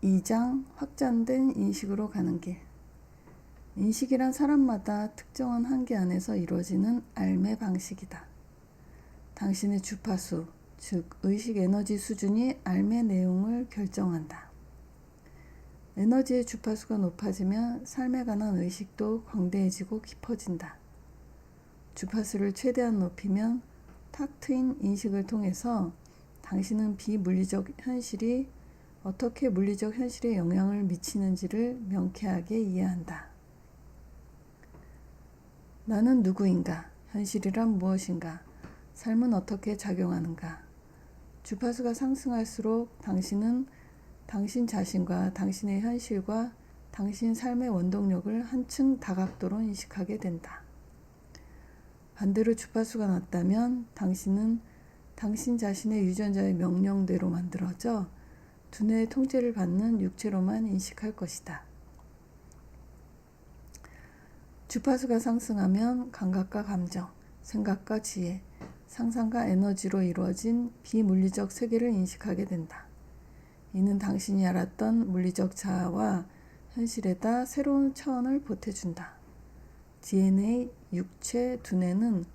2장 확장된 인식으로 가는 길. 인식이란 사람마다 특정한 한계 안에서 이루어지는 알매 방식이다. 당신의 주파수, 즉 의식 에너지 수준이 알매 내용을 결정한다. 에너지의 주파수가 높아지면 삶에 관한 의식도 광대해지고 깊어진다. 주파수를 최대한 높이면 탁 트인 인식을 통해서 당신은 비물리적 현실이 어떻게 물리적 현실에 영향을 미치는지를 명쾌하게 이해한다. 나는 누구인가? 현실이란 무엇인가? 삶은 어떻게 작용하는가? 주파수가 상승할수록 당신은 당신 자신과 당신의 현실과 당신 삶의 원동력을 한층 다각도로 인식하게 된다. 반대로 주파수가 낮다면 당신은 당신 자신의 유전자의 명령대로 만들어져 두뇌의 통제를 받는 육체로만 인식할 것이다. 주파수가 상승하면 감각과 감정, 생각과 지혜, 상상과 에너지로 이루어진 비물리적 세계를 인식하게 된다. 이는 당신이 알았던 물리적 자아와 현실에다 새로운 차원을 보태준다. DNA, 육체, 두뇌는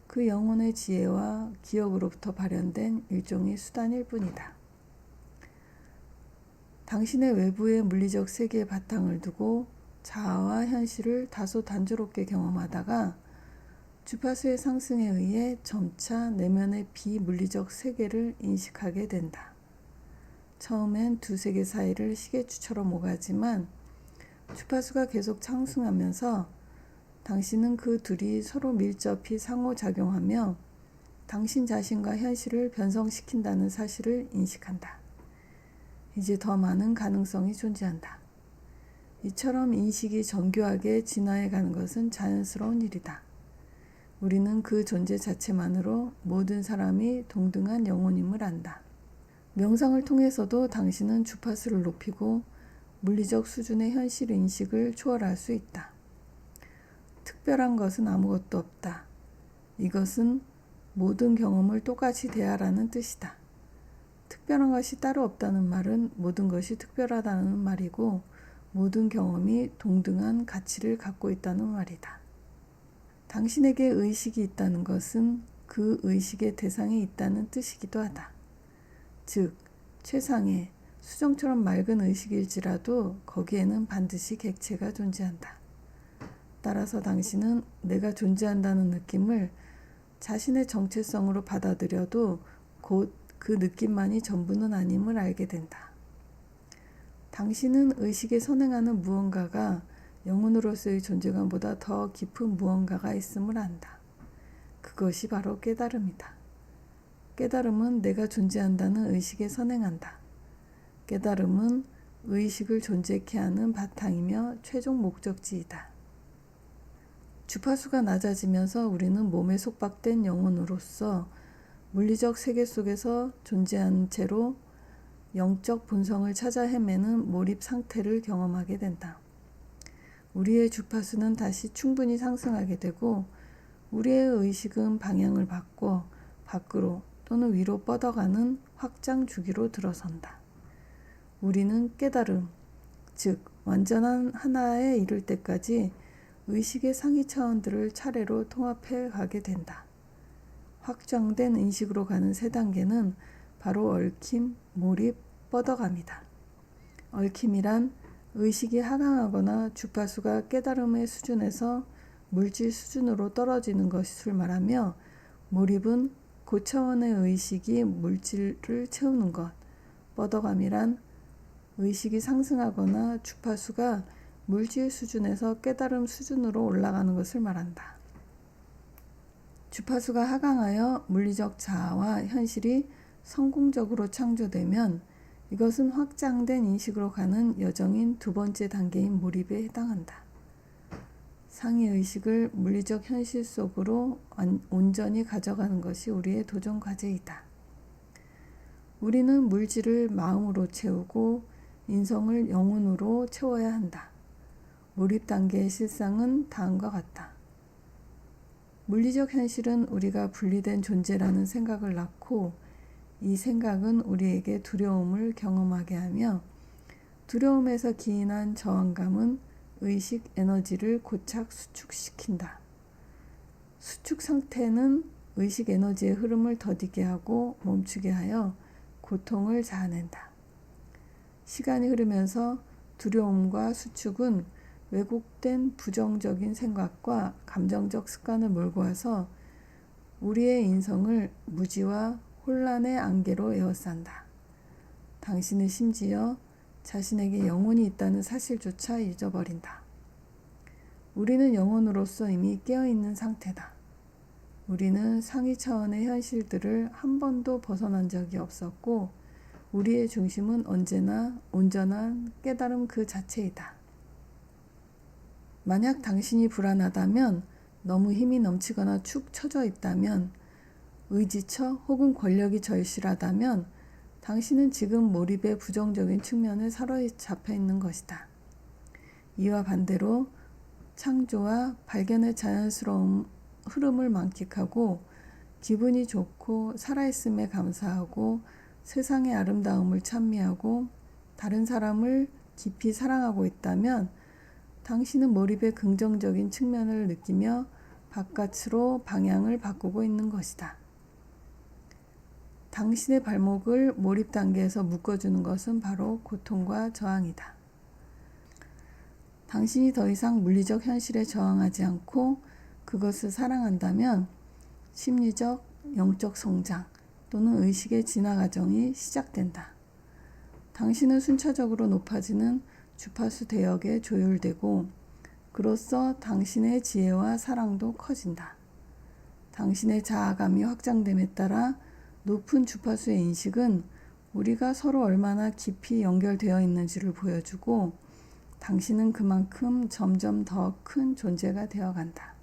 그 영혼의 지혜와 기억으로부터 발현된 일종의 수단일 뿐이다. 당신의 외부의 물리적 세계의 바탕을 두고 자아와 현실을 다소 단조롭게 경험하다가 주파수의 상승에 의해 점차 내면의 비물리적 세계를 인식하게 된다. 처음엔 두 세계 사이를 시계추처럼 오가지만 주파수가 계속 상승하면서 당신은 그 둘이 서로 밀접히 상호작용하며 당신 자신과 현실을 변성시킨다는 사실을 인식한다. 이제 더 많은 가능성이 존재한다. 이처럼 인식이 정교하게 진화해 가는 것은 자연스러운 일이다. 우리는 그 존재 자체만으로 모든 사람이 동등한 영혼임을 안다. 명상을 통해서도 당신은 주파수를 높이고 물리적 수준의 현실 인식을 초월할 수 있다. 특별한 것은 아무것도 없다. 이것은 모든 경험을 똑같이 대하라는 뜻이다. 특별한 것이 따로 없다는 말은 모든 것이 특별하다는 말이고 모든 경험이 동등한 가치를 갖고 있다는 말이다. 당신에게 의식이 있다는 것은 그 의식의 대상이 있다는 뜻이기도 하다. 즉, 최상의 수정처럼 맑은 의식일지라도 거기에는 반드시 객체가 존재한다. 따라서 당신은 내가 존재한다는 느낌을 자신의 정체성으로 받아들여도 곧 그 느낌만이 전부는 아님을 알게 된다. 당신은 의식에 선행하는 무언가가 영혼으로서의 존재감보다 더 깊은 무언가가 있음을 안다. 그것이 바로 깨달음이다. 깨달음은 내가 존재한다는 의식에 선행한다. 깨달음은 의식을 존재케 하는 바탕이며 최종 목적지이다. 주파수가 낮아지면서 우리는 몸에 속박된 영혼으로서 물리적 세계 속에서 존재한 채로 영적 본성을 찾아 헤매는 몰입 상태를 경험하게 된다. 우리의 주파수는 다시 충분히 상승하게 되고 우리의 의식은 방향을 바꿔 밖으로 또는 위로 뻗어가는 확장 주기로 들어선다. 우리는 깨달음, 즉 완전한 하나에 이를 때까지 의식의 상위 차원들을 차례로 통합해 가게 된다. 확장된 인식으로 가는 세 단계는 바로 얽힘, 몰입, 뻗어감이다. 얽힘이란 의식이 하강하거나 주파수가 깨달음의 수준에서 물질 수준으로 떨어지는 것을 말하며 몰입은 고차원의 의식이 물질을 채우는 것, 뻗어감이란 의식이 상승하거나 주파수가 물질 수준에서 깨달음 수준으로 올라가는 것을 말한다. 주파수가 하강하여 물리적 자아와 현실이 성공적으로 창조되면 이것은 확장된 인식으로 가는 여정인 두 번째 단계인 몰입에 해당한다. 상위 의식을 물리적 현실 속으로 온전히 가져가는 것이 우리의 도전 과제이다. 우리는 물질을 마음으로 채우고 인성을 영혼으로 채워야 한다. 몰입 단계의 실상은 다음과 같다. 물리적 현실은 우리가 분리된 존재라는 생각을 낳고 이 생각은 우리에게 두려움을 경험하게 하며 두려움에서 기인한 저항감은 의식 에너지를 고착 수축시킨다. 수축 상태는 의식 에너지의 흐름을 더디게 하고 멈추게 하여 고통을 자아낸다. 시간이 흐르면서 두려움과 수축은 왜곡된 부정적인 생각과 감정적 습관을 몰고 와서 우리의 인성을 무지와 혼란의 안개로 에워싼다. 당신은 심지어 자신에게 영혼이 있다는 사실조차 잊어버린다. 우리는 영혼으로서 이미 깨어있는 상태다. 우리는 상위 차원의 현실들을 한 번도 벗어난 적이 없었고 우리의 중심은 언제나 온전한 깨달음 그 자체이다. 만약 당신이 불안하다면, 너무 힘이 넘치거나 축 처져 있다면, 의지처 혹은 권력이 절실하다면 당신은 지금 몰입의 부정적인 측면에 사로잡혀 있는 것이다. 이와 반대로 창조와 발견의 자연스러운 흐름을 만끽하고 기분이 좋고 살아있음에 감사하고 세상의 아름다움을 찬미하고 다른 사람을 깊이 사랑하고 있다면 당신은 몰입의 긍정적인 측면을 느끼며 바깥으로 방향을 바꾸고 있는 것이다. 당신의 발목을 몰입 단계에서 묶어주는 것은 바로 고통과 저항이다. 당신이 더 이상 물리적 현실에 저항하지 않고 그것을 사랑한다면 심리적, 영적 성장 또는 의식의 진화 과정이 시작된다. 당신은 순차적으로 높아지는 주파수 대역에 조율되고 그로써 당신의 지혜와 사랑도 커진다. 당신의 자아감이 확장됨에 따라 높은 주파수의 인식은 우리가 서로 얼마나 깊이 연결되어 있는지를 보여주고 당신은 그만큼 점점 더 큰 존재가 되어간다.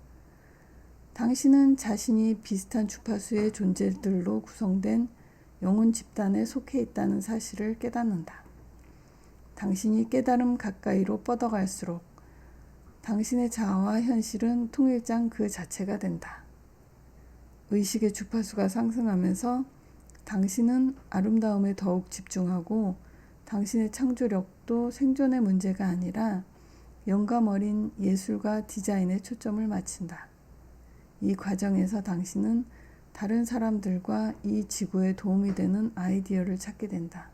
당신은 자신이 비슷한 주파수의 존재들로 구성된 영혼 집단에 속해 있다는 사실을 깨닫는다. 당신이 깨달음 가까이로 뻗어갈수록 당신의 자아와 현실은 통일장 그 자체가 된다. 의식의 주파수가 상승하면서 당신은 아름다움에 더욱 집중하고 당신의 창조력도 생존의 문제가 아니라 영감 어린 예술과 디자인에 초점을 맞춘다. 이 과정에서 당신은 다른 사람들과 이 지구에 도움이 되는 아이디어를 찾게 된다.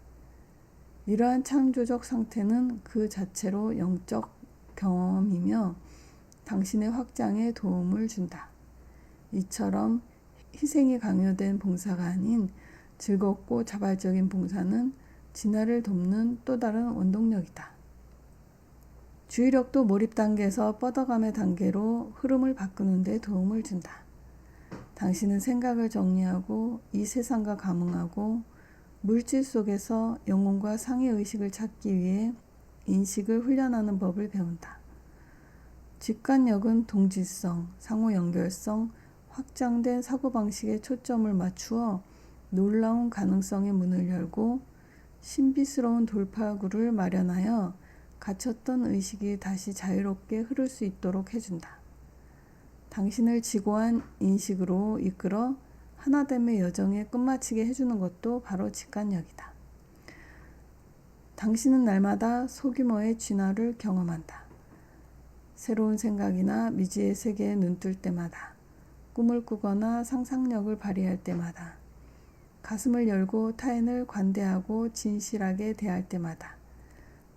이러한 창조적 상태는 그 자체로 영적 경험이며 당신의 확장에 도움을 준다. 이처럼 희생이 강요된 봉사가 아닌 즐겁고 자발적인 봉사는 진화를 돕는 또 다른 원동력이다. 주의력도 몰입 단계에서 뻗어감의 단계로 흐름을 바꾸는 데 도움을 준다. 당신은 생각을 정리하고 이 세상과 감응하고 물질 속에서 영혼과 상위 의식을 찾기 위해 인식을 훈련하는 법을 배운다. 직관력은 동질성, 상호 연결성, 확장된 사고방식에 초점을 맞추어 놀라운 가능성의 문을 열고 신비스러운 돌파구를 마련하여 갇혔던 의식이 다시 자유롭게 흐를 수 있도록 해준다. 당신을 지고한 인식으로 이끌어 하나됨의 여정에 끝마치게 해주는 것도 바로 직관력이다. 당신은 날마다 소규모의 진화를 경험한다. 새로운 생각이나 미지의 세계에 눈뜰 때마다, 꿈을 꾸거나 상상력을 발휘할 때마다, 가슴을 열고 타인을 관대하고 진실하게 대할 때마다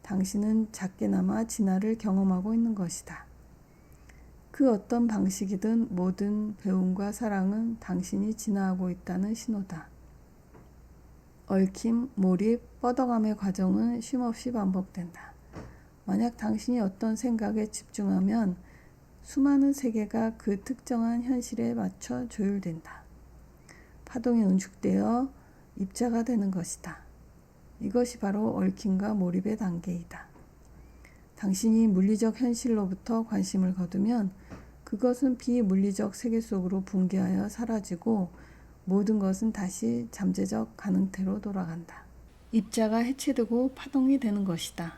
당신은 작게나마 진화를 경험하고 있는 것이다. 그 어떤 방식이든 모든 배움과 사랑은 당신이 진화하고 있다는 신호다. 얽힘, 몰입, 뻗어감의 과정은 쉼없이 반복된다. 만약 당신이 어떤 생각에 집중하면 수많은 세계가 그 특정한 현실에 맞춰 조율된다. 파동이 응축되어 입자가 되는 것이다. 이것이 바로 얽힘과 몰입의 단계이다. 당신이 물리적 현실로부터 관심을 거두면 그것은 비물리적 세계 속으로 붕괴하여 사라지고 모든 것은 다시 잠재적 가능태로 돌아간다. 입자가 해체되고 파동이 되는 것이다.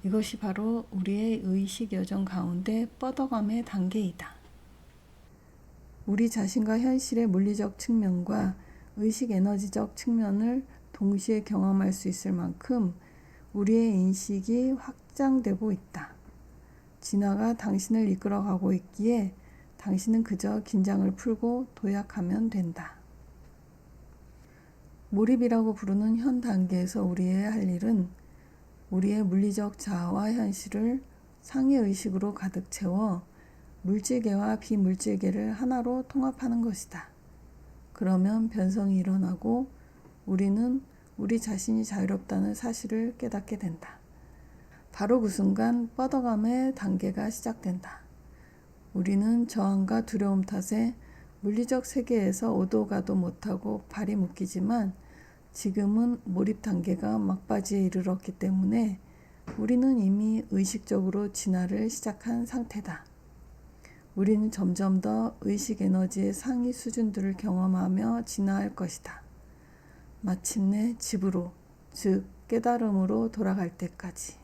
이것이 바로 우리의 의식 여정 가운데 뻗어감의 단계이다. 우리 자신과 현실의 물리적 측면과 의식 에너지적 측면을 동시에 경험할 수 있을 만큼 우리의 인식이 확장되고 있다. 진화가 당신을 이끌어가고 있기에 당신은 그저 긴장을 풀고 도약하면 된다. 몰입이라고 부르는 현 단계에서 우리의 할 일은 우리의 물리적 자아와 현실을 상해의식으로 가득 채워 물질계와 비물질계를 하나로 통합하는 것이다. 그러면 변성이 일어나고 우리는 우리 자신이 자유롭다는 사실을 깨닫게 된다. 바로 그 순간 뻗어감의 단계가 시작된다. 우리는 저항과 두려움 탓에 물리적 세계에서 오도 가도 못하고 발이 묶이지만 지금은 몰입 단계가 막바지에 이르렀기 때문에 우리는 이미 의식적으로 진화를 시작한 상태다. 우리는 점점 더 의식 에너지의 상위 수준들을 경험하며 진화할 것이다. 마침내 집으로, 즉 깨달음으로 돌아갈 때까지.